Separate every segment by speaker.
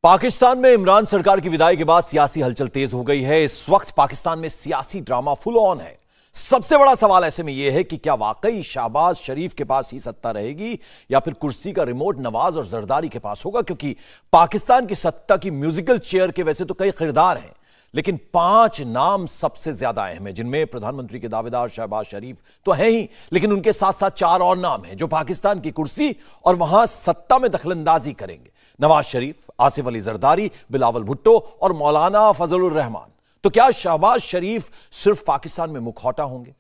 Speaker 1: पाकिस्तान में इमरान सरकार की विदाई के बाद सियासी हलचल तेज हो गई है। इस वक्त पाकिस्तान में सियासी ड्रामा फुल ऑन है। सबसे बड़ा सवाल ऐसे में यह है कि क्या वाकई शहबाज शरीफ के पास ही सत्ता रहेगी या फिर कुर्सी का रिमोट नवाज और जरदारी के पास होगा, क्योंकि पाकिस्तान की सत्ता की म्यूजिकल चेयर के वैसे तो कई किरदार हैं, लेकिन 5 नाम सबसे ज्यादा अहम है, जिनमें प्रधानमंत्री के दावेदार शहबाज शरीफ तो है ही, लेकिन उनके साथ साथ 4 और नाम हैं जो पाकिस्तान की कुर्सी और वहां सत्ता में दखलंदाजी करेंगे। नवाज शरीफ, आसिफ अली जरदारी, बिलावल भुट्टो और मौलाना फजलुर रहमान। तो क्या शहबाज शरीफ सिर्फ पाकिस्तान में मुखौटा होंगे?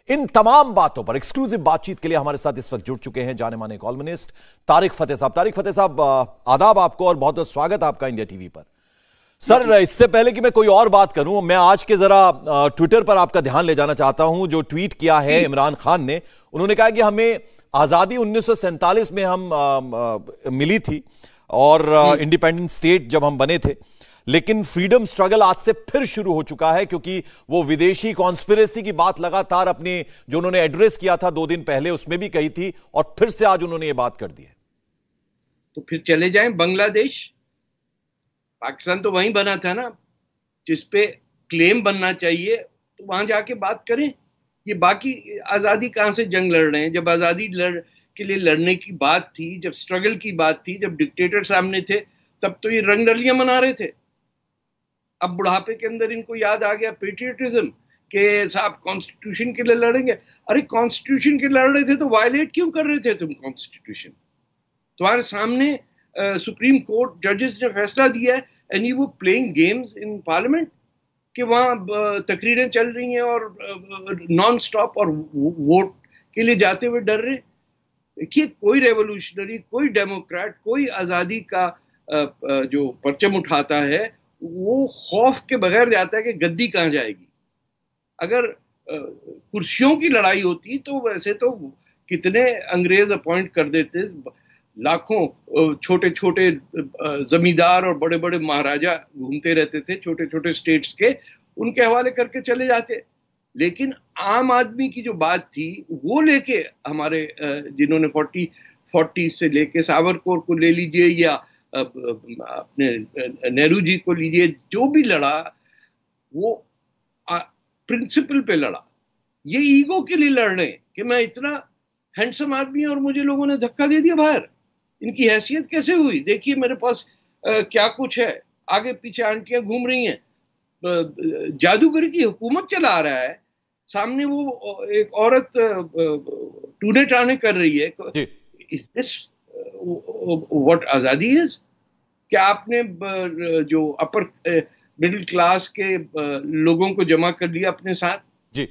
Speaker 1: इन तमाम बातों पर एक्सक्लूसिव बातचीत के लिए हमारे साथ इस वक्त जुड़ चुके हैं जाने माने कॉलमनिस्ट तारिक फतेह साहब। तारिक फतेह साहब, आदाब आपको और बहुत बहुत स्वागत आपका इंडिया टीवी पर। सर, इससे पहले कि मैं कोई और बात करूं, मैं आज के जरा ट्विटर पर आपका ध्यान ले जाना चाहता हूं। जो ट्वीट किया है इमरान खान ने, उन्होंने कहा कि हमें आजादी 1947 में हम मिली थी और इंडिपेंडेंट स्टेट जब हम बने थे, लेकिन फ्रीडम स्ट्रगल आज से फिर शुरू हो चुका है, क्योंकि वो विदेशी कॉन्स्पिरेसी की बात लगातार अपने जो उन्होंने एड्रेस किया था 2 दिन पहले उसमें भी कही थी, और फिर से आज उन्होंने ये बात कर दी है।
Speaker 2: तो फिर चले जाएं बांग्लादेश। पाकिस्तान तो वहीं बना था ना, जिसपे क्लेम बनना चाहिए, तो वहां जाके बात करें। ये बाकी आजादी कहां से जंग लड़ रहे हैं? जब आजादी के लिए लड़ने की बात थी, जब स्ट्रगल की बात थी, जब डिक्टेटर सामने थे, तब तो ये रंगरलियां मना रहे थे। अब बुढ़ापे के अंदर इनको याद आ गया पेट्रियटिज्म के साहब कॉन्स्टिट्यूशन के लिए लड़ेंगे। अरे कॉन्स्टिट्यूशन के लड़ रहे थे तो वायलेट क्यों कर रहे थे तुम कॉन्स्टिट्यूशन? तुम्हारे सामने सुप्रीम कोर्ट जजेस ने फैसला दिया है, and you were playing games in parliament कि वहां तकरीरें चल रही हैं और नॉन स्टॉप, और वोट के लिए जाते हुए डर रहे। देखिए, कोई रेवोल्यूशनरी, कोई डेमोक्रेट, कोई आजादी का जो परचम उठाता है, वो खौफ के बगैर जाता है कि गद्दी कहां जाएगी। अगर कुर्सियों की लड़ाई होती तो वैसे तो कितने अंग्रेज अपॉइंट कर देते, लाखों छोटे छोटे जमींदार और बड़े बड़े महाराजा घूमते रहते थे छोटे छोटे स्टेट्स के, उनके हवाले करके चले जाते। लेकिन आम आदमी की जो बात थी वो लेके हमारे जिन्होंने 40 से लेके सावरकर को ले लीजिए या अपने नेहरू जी को लीजिए, जो भी लड़ा वो प्रिंसिपल पे लड़ा। ये ईगो के लिए लड़ रहे हैं कि मैं इतना हैंडसम आदमी और मुझे लोगों ने धक्का दे दिया बाहर। इनकी हैसियत कैसे हुई? देखिए मेरे पास क्या कुछ है, आगे पीछे आंटियां घूम रही हैं, जादूगरी की हुकूमत चला रहा है, सामने वो एक औरत टूने टाने कर रही है। इज दिस व्हाट आजादी इज? क्या आपने जो अपर मिडिल क्लास के लोगों को जमा कर लिया अपने साथ
Speaker 1: जी,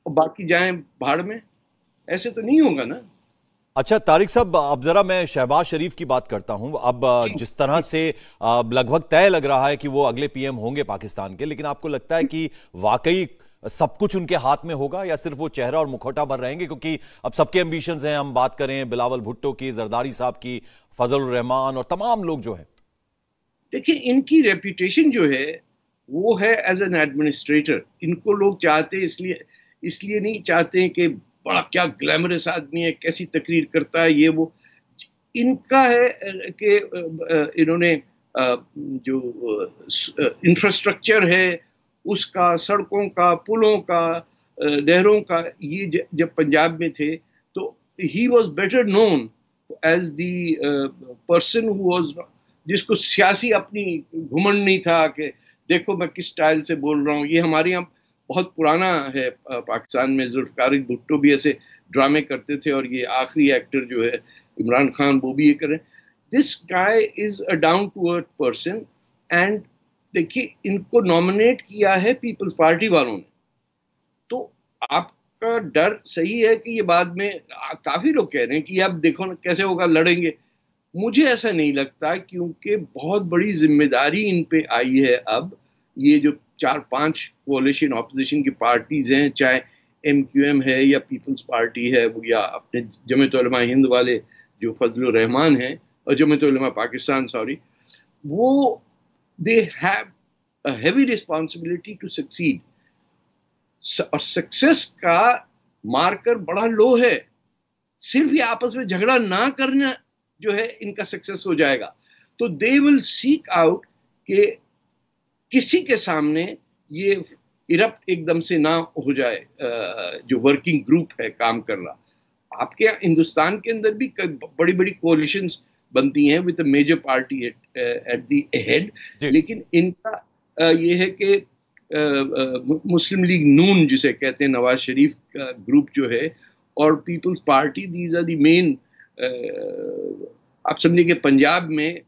Speaker 2: और बाकी जाएं भाड़ में? ऐसे तो नहीं होगा ना।
Speaker 1: अच्छा तारिक साहब, अब जरा मैं शहबाज शरीफ की बात करता हूं। अब जिस तरह से लगभग तय लग रहा है कि वो अगले पीएम होंगे पाकिस्तान के, लेकिन आपको लगता है कि वाकई सब कुछ उनके हाथ में होगा या सिर्फ वो चेहरा और मुखौटा भर रहेंगे? क्योंकि अब सबके एम्बिशंस हैं, हम बात करें बिलावल भुट्टो की, जरदारी साहब की, फजलुर रहमान और तमाम लोग जो हैं।
Speaker 2: देखिए, इनकी रेपुटेशन जो है वो है एज एन एडमिनिस्ट्रेटर। इनको लोग चाहते इसलिए नहीं चाहते कि बड़ा क्या ग्लैमरस आदमी है, कैसी तकरीर करता है, ये वो। इनका है कि इन्होंने जो इंफ्रास्ट्रक्चर है उसका, सड़कों का, पुलों का, नहरों का, ये जब पंजाब में थे तो he was better known as the person who was, जिसको सियासी अपनी घुमंड नहीं था कि देखो मैं किस स्टाइल से बोल रहा हूँ। ये हमारे यहाँ बहुत पुराना है पाकिस्तान में। जुल्फिकार भुट्टो भी ऐसे ड्रामे करते थे, और ये आखिरी एक्टर जो है इमरान खान, वो भी ये करें। This guy is a down to earth person. And देखिए, इनको नॉमिनेट किया है पीपल्स पार्टी वालों ने, तो आपका डर सही है कि ये बाद में, काफी लोग कह रहे हैं कि अब देखो ना कैसे होगा, लड़ेंगे। मुझे ऐसा नहीं लगता, क्योंकि बहुत बड़ी जिम्मेदारी इन पे आई है। अब ये जो 4-5 कोalition ऑपोजिशन की पार्टीज हैं, चाहे MQM है या पीपल्स पार्टी है, वो या अपने जमीयत उलमा हिंद वाले जो फजलुर रहमान हैं, और जमीयत उलमा पाकिस्तान, सॉरी, वो they have a heavy responsibility to succeed. और सक्सेस का मार्कर बड़ा लो है। सिर्फ ये आपस में झगड़ा ना करना जो है इनका सक्सेस हो जाएगा। तो दे विल सीक आउट कि किसी के सामने ये इरप्ट एकदम से ना हो जाए, जो वर्किंग ग्रुप है काम कर रहा। आपके हिंदुस्तान के अंदर भी बड़ी बड़ी कोलिशंस बनती हैं with major party at the head, लेकिन इनका ये है कि मुस्लिम लीग नून जिसे कहते हैं, नवाज शरीफ का ग्रुप जो है, और Peoples Party, these are the main. आप समझिए कि पंजाब में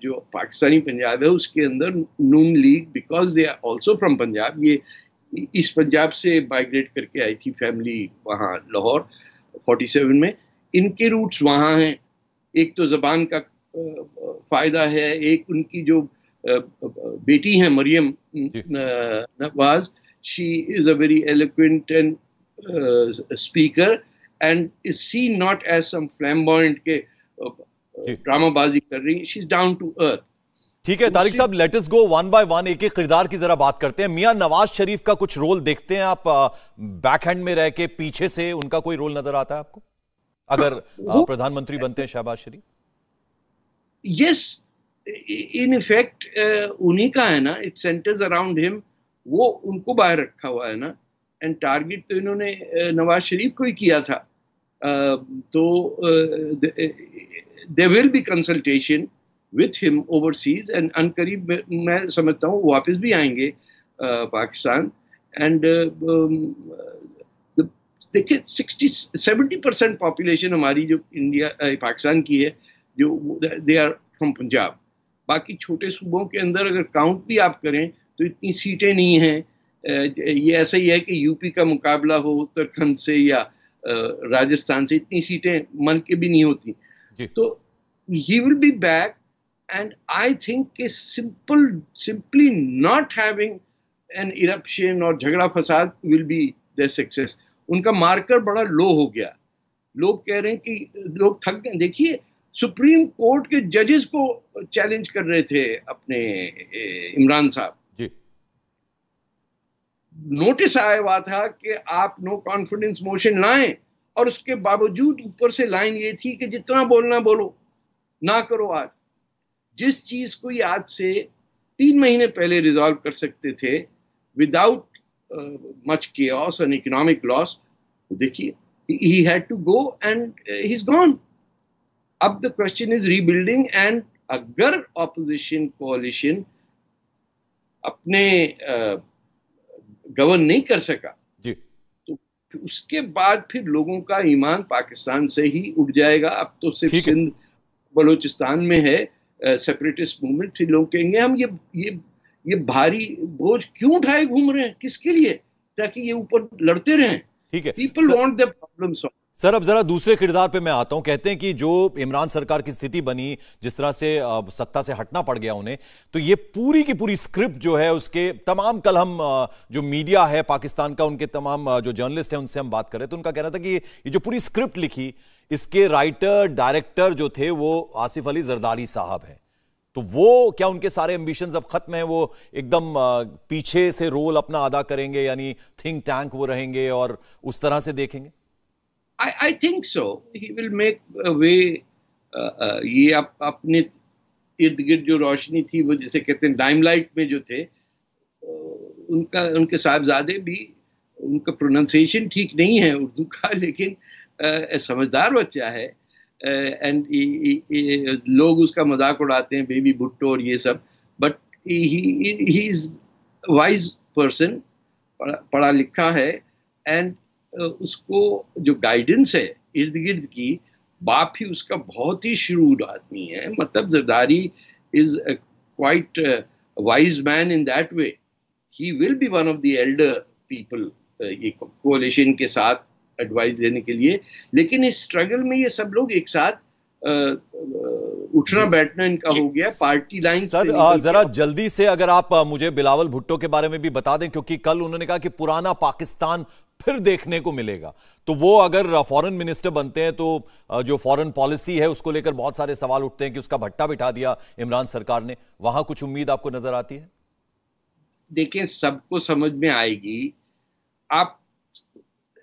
Speaker 2: जो पाकिस्तानी पंजाब है उसके अंदर Noon league, because they are also from Punjab, ये इस पंजाब से माइग्रेट करके आई थी फैमिली वहाँ लाहौर 47 में, इनके रूट्स वहाँ हैं। एक तो जबान का फायदा है, एक उनकी जो बेटी है Maryam Nawaz, she is a very eloquent and speaker and is seen not as some flamboyant के ड्रामाबाजी कर रही, she is down to earth.
Speaker 1: ठीक है Tariq sahab, let us go one by one, एक एक किरदार की जरा बात करते हैं। मियां नवाज शरीफ का कुछ रोल देखते हैं आप, बैकहैंड में रह के पीछे से उनका कोई रोल नजर आता है आपको अगर प्रधानमंत्री बनते हैं शहबाज शरीफ?
Speaker 2: यस, इन इफेक्ट उन्हीं का है ना, इट सेंटर्स अराउंड हिम, वो उनको बाहर रखा हुआ है ना, एंड टारगेट तो इन्होंने नवाज शरीफ को ही किया था। तो there will be consultation with him overseas, and अनकरीब मैं समझता हूँ वापस भी आएंगे पाकिस्तान। एंड देखिए 60-70% पॉपुलेशन हमारी जो इंडिया पाकिस्तान की है, जो दे आर फ्रॉम पंजाब। बाकी छोटे सूबों के अंदर अगर काउंट भी आप करें तो इतनी सीटें नहीं हैं। ये ऐसा ही है कि यूपी का मुकाबला हो उत्तराखंड से या राजस्थान से, इतनी सीटें मन के भी नहीं होती। तो he will be back, and I think is simply not having an eruption or झगड़ा फसाद will be their success. उनका मार्कर बड़ा लो हो गया। लोग कह रहे हैं कि लोग थक गए। देखिए सुप्रीम कोर्ट के जजेस को चैलेंज कर रहे थे अपने इमरान साहब जी। नोटिस आया हुआ था कि आप नो कॉन्फिडेंस मोशन लाएं, और उसके बावजूद ऊपर से लाइन ये थी कि जितना बोलना बोलो, ना करो। आज जिस चीज को ये आज से 3 महीने पहले रिजॉल्व कर सकते थे without much chaos and economic loss, देखिए he had to go and he is gone. अब the question is rebuilding, and अगर ऑपोजिशन कोalition अपने गवर्न नहीं कर सका जी, तो उसके बाद फिर लोगों का ईमान पाकिस्तान से ही उठ जाएगा। अब तो सिर्फ सिंध बलोचिस्तान में है सेपरेटिस्ट मूवमेंट, फिर लोग कहेंगे हम ये भारी बोझ क्यों उठाए घूम रहे हैं, किसके लिए, ताकि ये ऊपर लड़ते रहें। ठीक है, people want the problem solve.
Speaker 1: Sir अब जरा दूसरे किरदार पे मैं आता हूं। कहते हैं कि जो इमरान सरकार की स्थिति बनी, जिस तरह से सत्ता से हटना पड़ गया उन्हें, तो ये पूरी की पूरी स्क्रिप्ट जो है उसके तमाम, कल हम जो मीडिया है पाकिस्तान का, उनके तमाम जो जर्नलिस्ट हैं उनसे हम बात कर रहे थे, तो उनका कहना था कि ये जो पूरी स्क्रिप्ट लिखी, इसके राइटर डायरेक्टर जो थे वो आसिफ अली जरदारी साहब हैं। तो वो क्या उनके सारे एम्बिशंस अब खत्म हैं, वो एकदम पीछे से रोल अपना अदा करेंगे, यानी थिंक टैंक वो रहेंगे और उस तरह से देखेंगे?
Speaker 2: I think so. He will make a way. ये अपने इर्द गिर्द जो रोशनी थी, वो जिसे कहते हैं लाइमलाइट में जो थे, उनके साहबजादे भी, उनका प्रोनाउंसिएशन ठीक नहीं है उर्दू का, लेकिन समझदार बच्चा है। एंड लोग उसका मजाक उड़ाते हैं, बेबी भुट्टो और ये सब, but he is wise person, पढ़ा लिखा है। एंड उसको जो गाइडेंस है इर्द गिर्द की, बाप ही उसका बहुत ही श्रूड आदमी है। मतलब Zardari is quite wise man in that way. He will be one of the Elder people ये कोalition के साथ एडवाइस देने के लिए। लेकिन इस स्ट्रगल में ये सब लोग एक साथ उठना बैठना इनका हो गया, पार्टी लाइन।
Speaker 1: सर जरा जल्दी से अगर आप मुझे बिलावल भुट्टो के बारे में भी बता दें, क्योंकि कल उन्होंने कहा कि पुराना पाकिस्तान फिर देखने को मिलेगा। तो वो अगर फॉरेन मिनिस्टर बनते हैं तो जो फॉरेन पॉलिसी है उसको लेकर बहुत सारे सवाल उठते हैं कि उसका भट्टा बिठा दिया इमरान सरकार ने, वहां कुछ उम्मीद आपको नजर आती है?
Speaker 2: देखिए सबको समझ में आएगी। आप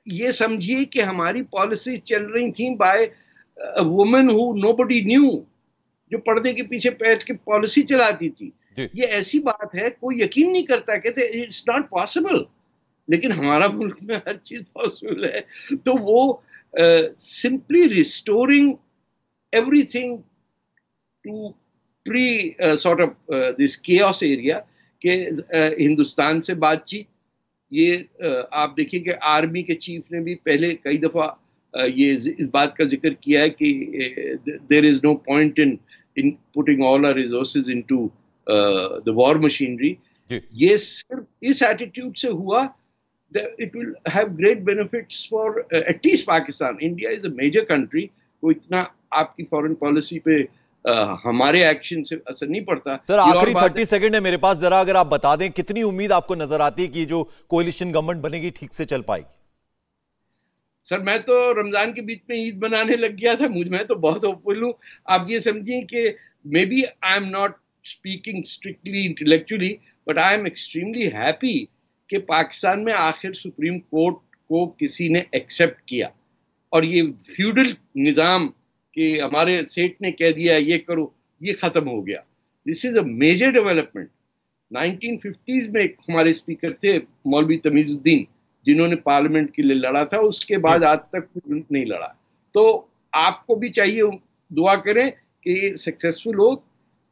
Speaker 2: ये समझिए कि हमारी पॉलिसी चल रही थी bye a woman who nobody knew. जो पर्दे के पीछे बैठ के पॉलिसी चलाती थी। ये ऐसी बात है, कोई यकीन नहीं करता, कहते इट्स नॉट पॉसिबल, लेकिन हमारा मुल्क में हर चीज पॉसिबल है। तो वो simply restoring everything to pre sort of this chaos area के हिंदुस्तान से बातचीत, ये आप देखिए कि आर्मी के चीफ ने भी पहले कई दफा ये इस बात का जिक्र किया है कि there is no point in putting all our resources into the war machinery. ये सिर्फ इस एटीट्यूड से हुआ, it will have great benefits for at least Pakistan. India is a major country, तो इतना आपकी फॉरेन पॉलिसी पे हमारे एक्शन से असर नहीं पड़ता।
Speaker 1: सर आखिरी 30 सेकंड है मेरे पास, जरा अगर आप बता दें कितनी उम्मीद आपको नजर आती है कि जो कोalition गवर्नमेंट बनेगी ठीक से चल पाएगी?
Speaker 2: सर मैं तो रमजान के बीच में ईद बनाने लग गया था, मैं तो बहुत होपफुल हूँ। आप ये समझिए कि maybe I am not speaking strictly intellectually, but I am extremely happy कि पाकिस्तान में आखिर सुप्रीम कोर्ट को किसी ने एक्सेप्ट किया, और ये फ्यूडल निज़ाम कि हमारे सेठ ने कह दिया ये करो, ये ख़त्म हो गया। This is a major development. 1950s में एक हमारे स्पीकर थे मौलवी तमीज़ुद्दीन, जिन्होंने पार्लियामेंट के लिए लड़ा था, उसके बाद आज तक कोई नहीं लड़ा। तो आपको भी चाहिए, दुआ करें कि ये सक्सेसफुल हो,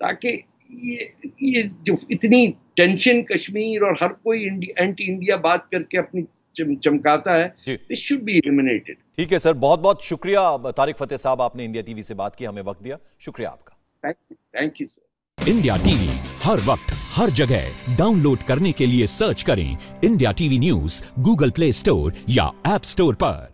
Speaker 2: ताकि ये जो इतनी टेंशन कश्मीर और हर कोई एंटी इंडिया बात करके अपनी चमकाता है, दिस शुड बी एलिमिनेटेड।
Speaker 1: ठीक है सर, बहुत बहुत शुक्रिया तारिक फतेह साहब, आपने इंडिया टीवी से बात की, हमें वक्त दिया, शुक्रिया आपका।
Speaker 2: Thank you sir.
Speaker 3: India TV हर वक्त हर जगह डाउनलोड करने के लिए सर्च करें India TV news Google Play Store या ऐप स्टोर पर।